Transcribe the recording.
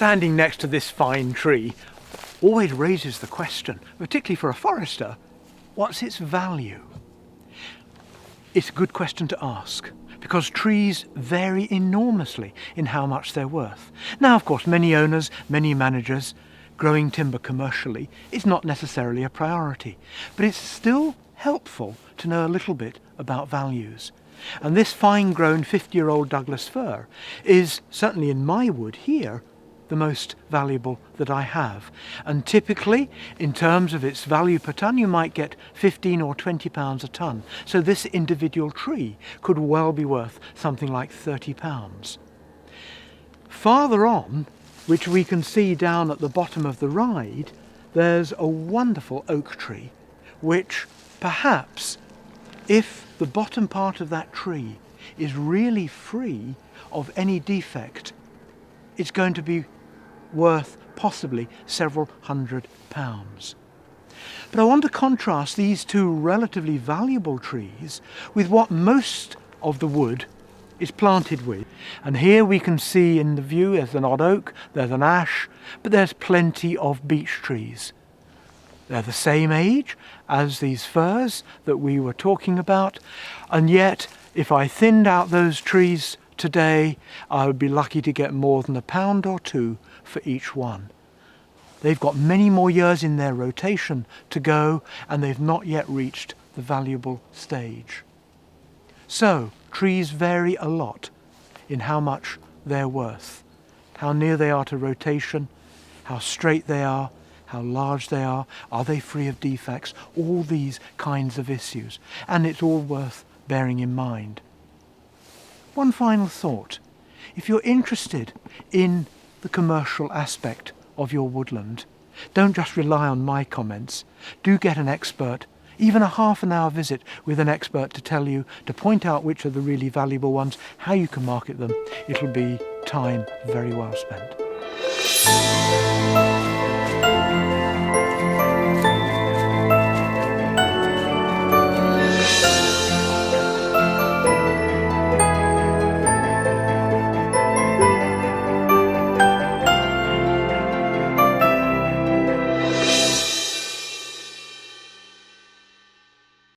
Standing next to this fine tree always raises the question, particularly for a forester, what's its value? It's a good question to ask, because trees vary enormously in how much they're worth. Now, of course, many owners, many managers, growing timber commercially is not necessarily a priority, but it's still helpful to know a little bit about values. And this fine-grown 50-year-old Douglas fir is, certainly in my wood here, the most valuable that I have. And typically, in terms of its value per tonne, you might get 15 or 20 pounds a tonne. So this individual tree could well be worth something like 30 pounds. Farther on, which we can see down at the bottom of the ride, there's a wonderful oak tree, which perhaps, if the bottom part of that tree is really free of any defect, it's going to be worth possibly several £100s. But I want to contrast these two relatively valuable trees with what most of the wood is planted with. And here we can see in the view there's an odd oak, there's an ash, but there's plenty of beech trees. They're the same age as these firs that we were talking about, and yet if I thinned out those trees today, I would be lucky to get more than £1 or £2 for each one. They've got many more years in their rotation to go, and they've not yet reached the valuable stage. So, trees vary a lot in how much they're worth, how near they are to rotation, how straight they are, how large they are they free of defects, all these kinds of issues, and it's all worth bearing in mind. One final thought. If you're interested in the commercial aspect of your woodland, don't just rely on my comments. Do get an expert, even a half-an-hour visit with an expert to tell you, to point out which are the really valuable ones, how you can market them. It'll be time very well spent.